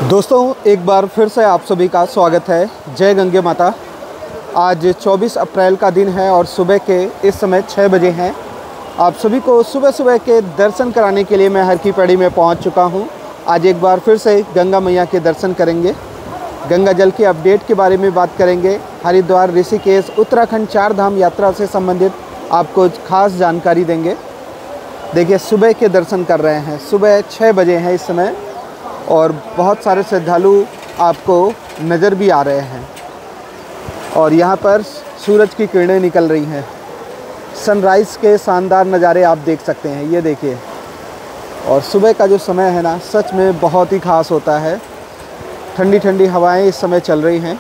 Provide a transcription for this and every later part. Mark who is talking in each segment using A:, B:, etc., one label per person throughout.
A: दोस्तों एक बार फिर से आप सभी का स्वागत है। जय गंगे माता। आज 24 अप्रैल का दिन है और सुबह के इस समय 6 बजे हैं। आप सभी को सुबह सुबह के दर्शन कराने के लिए मैं हर की पैड़ी में पहुंच चुका हूं। आज एक बार फिर से गंगा मैया के दर्शन करेंगे, गंगा जल के अपडेट के बारे में बात करेंगे। हरिद्वार, ऋषिकेश, उत्तराखंड 4 धाम यात्रा से संबंधित आपको खास जानकारी देंगे। देखिए सुबह के दर्शन कर रहे हैं, सुबह 6 बजे हैं इस समय और बहुत सारे श्रद्धालु आपको नज़र भी आ रहे हैं। और यहाँ पर सूरज की किरणें निकल रही हैं। सनराइज़ के शानदार नज़ारे आप देख सकते हैं, ये देखिए। और सुबह का जो समय है ना, सच में बहुत ही ख़ास होता है। ठंडी ठंडी हवाएं इस समय चल रही हैं।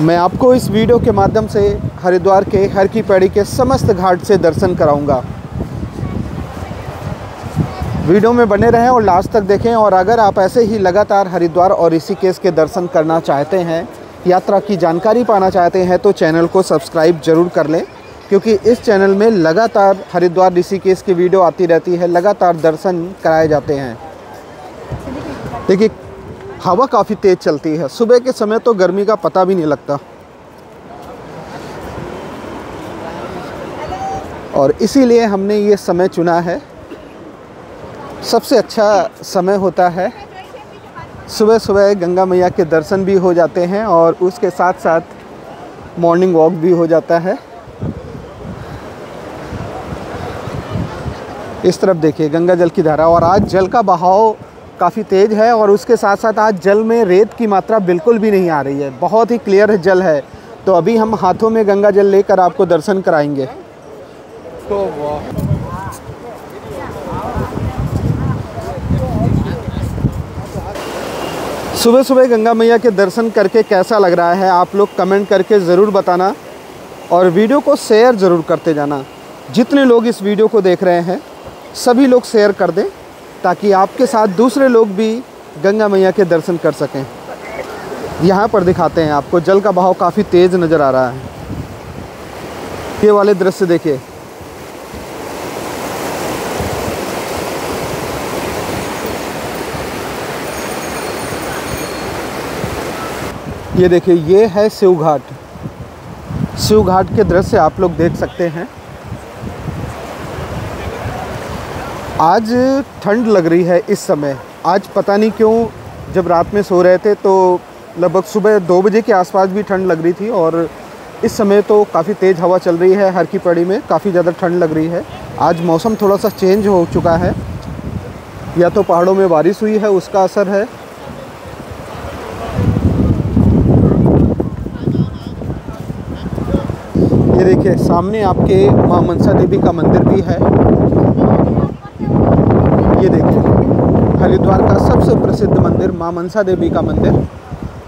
A: मैं आपको इस वीडियो के माध्यम से हरिद्वार के हर की पैड़ी के समस्त घाट से दर्शन कराऊंगा। वीडियो में बने रहें और लास्ट तक देखें। और अगर आप ऐसे ही लगातार हरिद्वार और ऋषिकेश के दर्शन करना चाहते हैं, यात्रा की जानकारी पाना चाहते हैं, तो चैनल को सब्सक्राइब ज़रूर कर लें, क्योंकि इस चैनल में लगातार हरिद्वार ऋषिकेश की वीडियो आती रहती है, लगातार दर्शन कराए जाते हैं। देखिए हवा काफ़ी तेज़ चलती है, सुबह के समय तो गर्मी का पता भी नहीं लगता। और इसीलिए हमने ये समय चुना है। सबसे अच्छा समय होता है सुबह सुबह। गंगा मैया के दर्शन भी हो जाते हैं और उसके साथ साथ मॉर्निंग वॉक भी हो जाता है। इस तरफ देखिए गंगा जल की धारा। और आज जल का बहाव काफ़ी तेज़ है और उसके साथ साथ आज जल में रेत की मात्रा बिल्कुल भी नहीं आ रही है, बहुत ही क्लियर जल है। तो अभी हम हाथों में गंगा जल लेकर आपको दर्शन कराएंगे। सुबह सुबह गंगा मैया के दर्शन करके कैसा लग रहा है, आप लोग कमेंट करके ज़रूर बताना और वीडियो को शेयर ज़रूर करते जाना। जितने लोग इस वीडियो को देख रहे हैं सभी लोग शेयर कर दें, ताकि आपके साथ दूसरे लोग भी गंगा मैया के दर्शन कर सकें। यहाँ पर दिखाते हैं आपको, जल का बहाव काफ़ी तेज़ नज़र आ रहा है। ये वाले दृश्य देखिए। ये देखिए, ये है शिव घाट। शिव घाट के दृश्य आप लोग देख सकते हैं। आज ठंड लग रही है इस समय। आज पता नहीं क्यों, जब रात में सो रहे थे तो लगभग सुबह 2 बजे के आसपास भी ठंड लग रही थी और इस समय तो काफ़ी तेज़ हवा चल रही है। हर की पैड़ी में काफ़ी ज़्यादा ठंड लग रही है। आज मौसम थोड़ा सा चेंज हो चुका है, या तो पहाड़ों में बारिश हुई है उसका असर है। ये देखिए सामने आपके मां मनसा देवी का मंदिर भी है। ये देखिए हरिद्वार का सबसे प्रसिद्ध मंदिर मां मनसा देवी का मंदिर।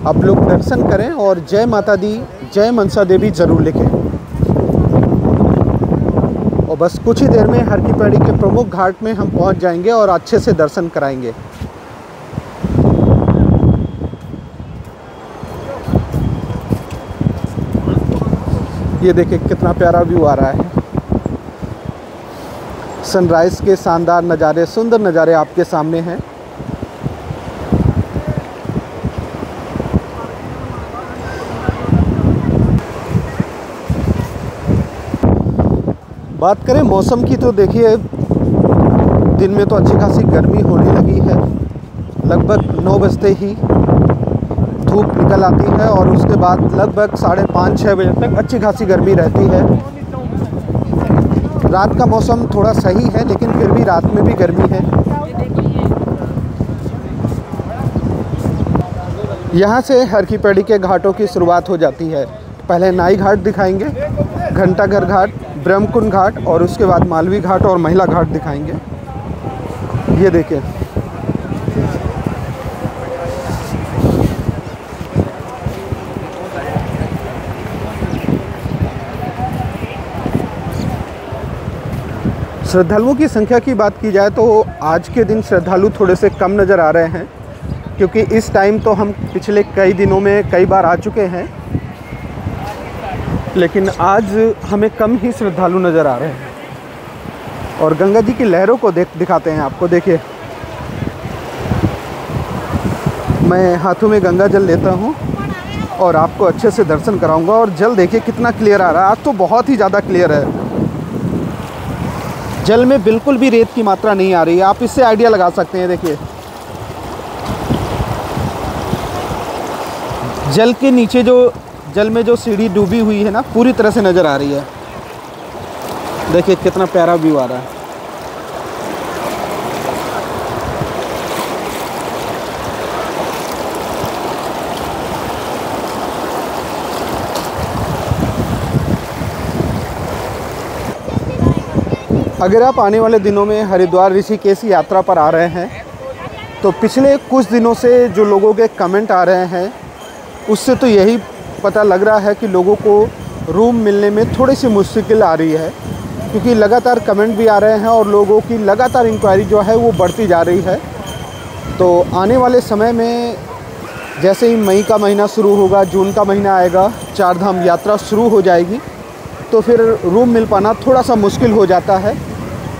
A: आप लोग दर्शन करें और जय माता दी, जय मनसा देवी ज़रूर लिखें। और बस कुछ ही देर में हर की पैड़ी के प्रमुख घाट में हम पहुंच जाएंगे और अच्छे से दर्शन कराएंगे। ये देखिए कितना प्यारा व्यू आ रहा है। सनराइज़ के शानदार नज़ारे, सुंदर नज़ारे आपके सामने हैं। बात करें मौसम की तो देखिए दिन में तो अच्छी खासी गर्मी होने लगी है। लगभग 9 बजते ही धूप निकल आती है और उसके बाद लगभग 5:30-6 बजे तक अच्छी खासी गर्मी रहती है। रात का मौसम थोड़ा सही है, लेकिन फिर भी रात में भी गर्मी है। यहाँ से हर की पैड़ी के घाटों की शुरुआत हो जाती है। पहले नाई घाट दिखाएंगे, घंटाघर घाट, ब्रह्मकुंड घाट और उसके बाद मालवी घाट और महिला घाट दिखाएंगे। ये देखिए श्रद्धालुओं की संख्या की बात की जाए तो आज के दिन श्रद्धालु थोड़े से कम नज़र आ रहे हैं, क्योंकि इस टाइम तो हम पिछले कई दिनों में कई बार आ चुके हैं, लेकिन आज हमें कम ही श्रद्धालु नज़र आ रहे हैं। और गंगा जी की लहरों को दिखाते हैं आपको। देखिए, मैं हाथों में गंगा जल लेता हूँ और आपको अच्छे से दर्शन कराऊंगा। और जल देखिए कितना क्लियर आ रहा है, आज तो बहुत ही ज़्यादा क्लियर है। जल में बिल्कुल भी रेत की मात्रा नहीं आ रही है, आप इससे आइडिया लगा सकते हैं। देखिए, जल के नीचे जल में जो सीढ़ी डूबी हुई है ना, पूरी तरह से नज़र आ रही है। देखिए कितना प्यारा व्यू आ रहा है। अगर आप आने वाले दिनों में हरिद्वार ऋषिकेश यात्रा पर आ रहे हैं तो पिछले कुछ दिनों से जो लोगों के कमेंट आ रहे हैं उससे तो यही पता लग रहा है कि लोगों को रूम मिलने में थोड़ी सी मुश्किल आ रही है, क्योंकि लगातार कमेंट भी आ रहे हैं और लोगों की लगातार इंक्वायरी जो है वो बढ़ती जा रही है। तो आने वाले समय में जैसे ही मई का महीना शुरू होगा, जून का महीना आएगा, चार धाम यात्रा शुरू हो जाएगी, तो फिर रूम मिल पाना थोड़ा सा मुश्किल हो जाता है।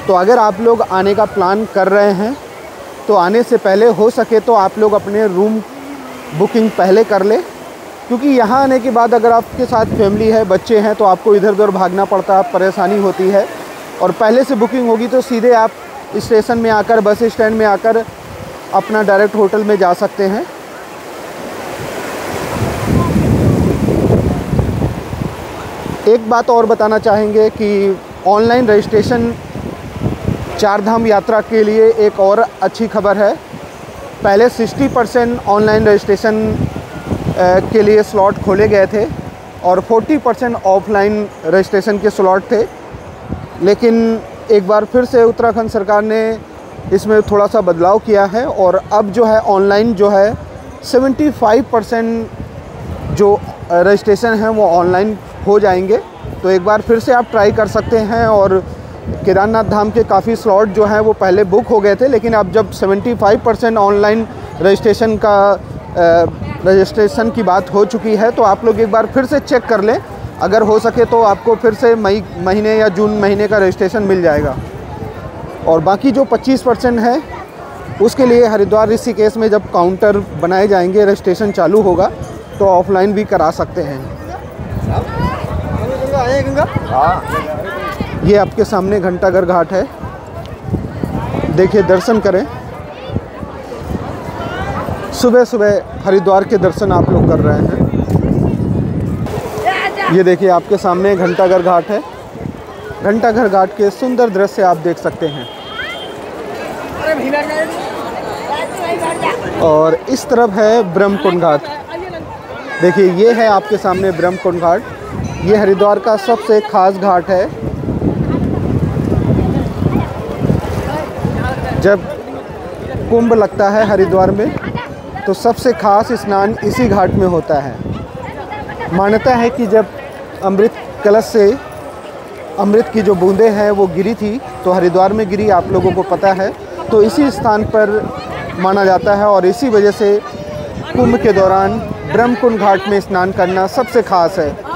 A: तो अगर आप लोग आने का प्लान कर रहे हैं तो आने से पहले हो सके तो आप लोग अपने रूम बुकिंग पहले कर लें, क्योंकि यहाँ आने के बाद अगर आपके साथ फैमिली है, बच्चे हैं, तो आपको इधर उधर भागना पड़ता है, परेशानी होती है। और पहले से बुकिंग होगी तो सीधे आप स्टेशन में आकर, बस स्टैंड में आकर अपना डायरेक्ट होटल में जा सकते हैं। एक बात और बताना चाहेंगे कि ऑनलाइन रजिस्ट्रेशन चार धाम यात्रा के लिए एक और अच्छी खबर है। पहले 60% ऑनलाइन रजिस्ट्रेशन के लिए स्लॉट खोले गए थे और 40% ऑफलाइन रजिस्ट्रेशन के स्लॉट थे, लेकिन एक बार फिर से उत्तराखंड सरकार ने इसमें थोड़ा सा बदलाव किया है और अब जो है ऑनलाइन जो है 75% जो रजिस्ट्रेशन है वो ऑनलाइन हो जाएंगे। तो एक बार फिर से आप ट्राई कर सकते हैं। और केदारनाथ धाम के काफ़ी स्लॉट जो हैं वो पहले बुक हो गए थे, लेकिन अब जब 75% ऑनलाइन रजिस्ट्रेशन की बात हो चुकी है तो आप लोग एक बार फिर से चेक कर लें। अगर हो सके तो आपको फिर से मई महीने या जून महीने का रजिस्ट्रेशन मिल जाएगा। और बाकी जो 25% है उसके लिए हरिद्वार ऋषिकेश में जब काउंटर बनाए जाएंगे, रजिस्ट्रेशन चालू होगा, तो ऑफलाइन भी करा सकते हैं। ये आपके सामने घंटाघर घाट है, देखिए दर्शन करें। सुबह सुबह हरिद्वार के दर्शन आप लोग कर रहे हैं। ये देखिए आपके सामने घंटाघर घाट है। घंटाघर घाट के सुंदर दृश्य आप देख सकते हैं। और इस तरफ है ब्रह्मकुंड घाट। देखिए ये है आपके सामने ब्रह्मकुंड घाट। ये हरिद्वार का सबसे खास घाट है। जब कुंभ लगता है हरिद्वार में तो सबसे खास स्नान इसी घाट में होता है। मान्यता है कि जब अमृत कलश से अमृत की जो बूंदें हैं वो गिरी थी तो हरिद्वार में गिरी, आप लोगों को पता है। तो इसी स्थान पर माना जाता है और इसी वजह से कुंभ के दौरान ब्रह्मकुंड घाट में स्नान करना सबसे खास है।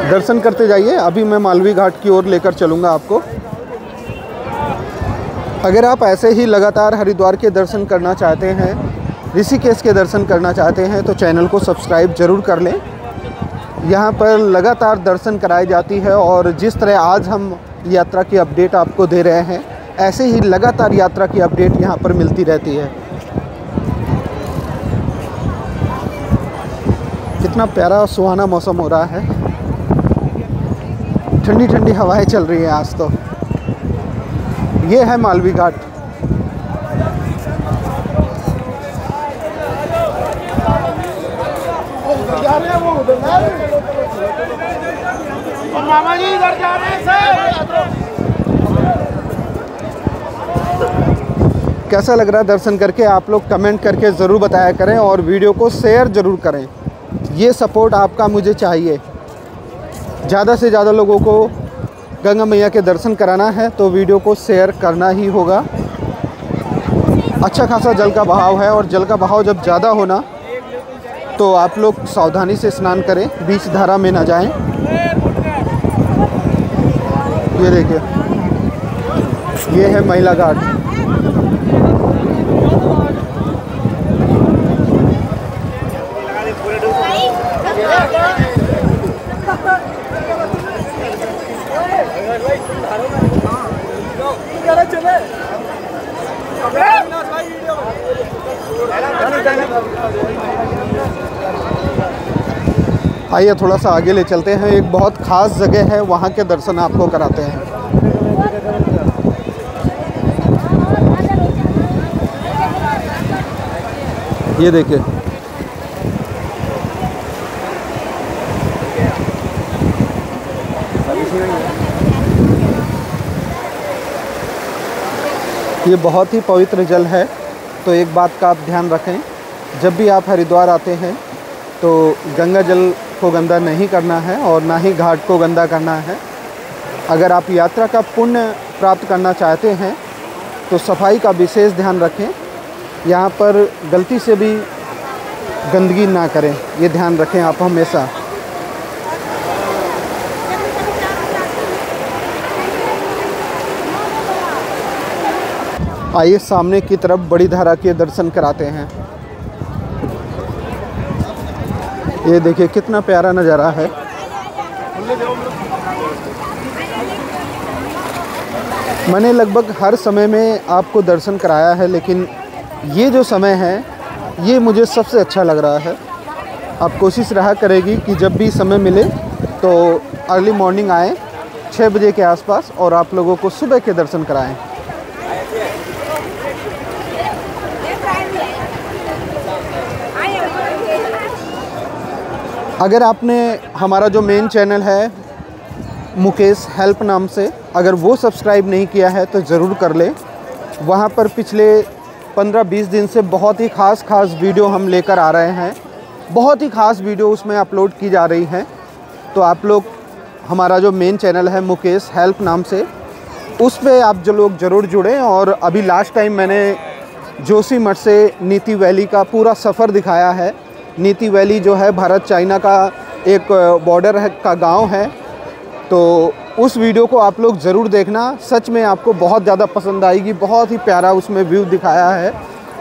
A: दर्शन करते जाइए। अभी मैं मालवी घाट की ओर लेकर चलूँगा आपको। अगर आप ऐसे ही लगातार हरिद्वार के दर्शन करना चाहते हैं, ऋषिकेश के दर्शन करना चाहते हैं, तो चैनल को सब्सक्राइब ज़रूर कर लें। यहाँ पर लगातार दर्शन कराई जाती है और जिस तरह आज हम यात्रा की अपडेट आपको दे रहे हैं, ऐसे ही लगातार यात्रा की अपडेट यहाँ पर मिलती रहती है। कितना प्यारा सुहाना मौसम हो रहा है, ठंडी ठंडी हवाएं चल रही हैं आज तो। ये है मालवी घाट।
B: मामा जी इधर जा रहे हैं सर।
A: कैसा लग रहा है दर्शन करके, आप लोग कमेंट करके ज़रूर बताया करें और वीडियो को शेयर ज़रूर करें। ये सपोर्ट आपका मुझे चाहिए। ज़्यादा से ज़्यादा लोगों को गंगा मैया के दर्शन कराना है तो वीडियो को शेयर करना ही होगा। अच्छा खासा जल का बहाव है और जल का बहाव जब ज़्यादा होना तो आप लोग सावधानी से स्नान करें, बीच धारा में ना जाएं। ये देखिए, ये है महिला घाट। आइए थोड़ा सा आगे ले चलते हैं, एक बहुत ख़ास जगह है, वहाँ के दर्शन आपको कराते हैं। ये देखिए, ये बहुत ही पवित्र जल है। तो एक बात का आप ध्यान रखें, जब भी आप हरिद्वार आते हैं तो गंगा जल को गंदा नहीं करना है और ना ही घाट को गंदा करना है। अगर आप यात्रा का पुण्य प्राप्त करना चाहते हैं तो सफाई का विशेष ध्यान रखें। यहाँ पर गलती से भी गंदगी ना करें, ये ध्यान रखें आप हमेशा। आइए सामने की तरफ बड़ी धारा के दर्शन कराते हैं। ये देखिए कितना प्यारा नज़ारा है। मैंने लगभग हर समय में आपको दर्शन कराया है, लेकिन ये जो समय है ये मुझे सबसे अच्छा लग रहा है। आप कोशिश रहा करेगी कि जब भी समय मिले तो अर्ली मॉर्निंग आएँ 6 बजे के आसपास और आप लोगों को सुबह के दर्शन कराएं। अगर आपने हमारा जो मेन चैनल है मुकेश हेल्प नाम से, अगर वो सब्सक्राइब नहीं किया है तो ज़रूर कर ले। वहाँ पर पिछले 15-20 दिन से बहुत ही ख़ास वीडियो हम लेकर आ रहे हैं। बहुत ही ख़ास वीडियो उसमें अपलोड की जा रही हैं। तो आप लोग हमारा जो मेन चैनल है मुकेश हेल्प नाम से, उस पे आप जो लोग ज़रूर जुड़ें। और अभी लास्ट टाइम मैंने जोशीमठ से नीति वैली का पूरा सफ़र दिखाया है। नीति वैली जो है भारत चाइना का एक बॉर्डर का गांव है। तो उस वीडियो को आप लोग ज़रूर देखना, सच में आपको बहुत ज़्यादा पसंद आएगी। बहुत ही प्यारा उसमें व्यू दिखाया है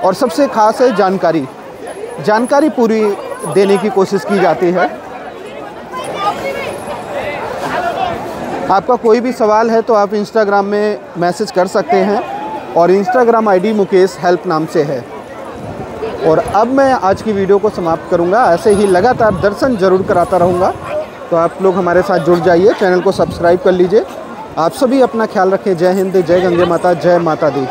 A: और सबसे ख़ास है जानकारी पूरी देने की कोशिश की जाती है। आपका कोई भी सवाल है तो आप इंस्टाग्राम में मैसेज कर सकते हैं और इंस्टाग्राम आईडी मुकेश हेल्प नाम से है। और अब मैं आज की वीडियो को समाप्त करूंगा। ऐसे ही लगातार दर्शन ज़रूर कराता रहूँगा, तो आप लोग हमारे साथ जुड़ जाइए, चैनल को सब्सक्राइब कर लीजिए। आप सभी अपना ख्याल रखें। जय हिंद, जय गंगे माता, जय माता दी।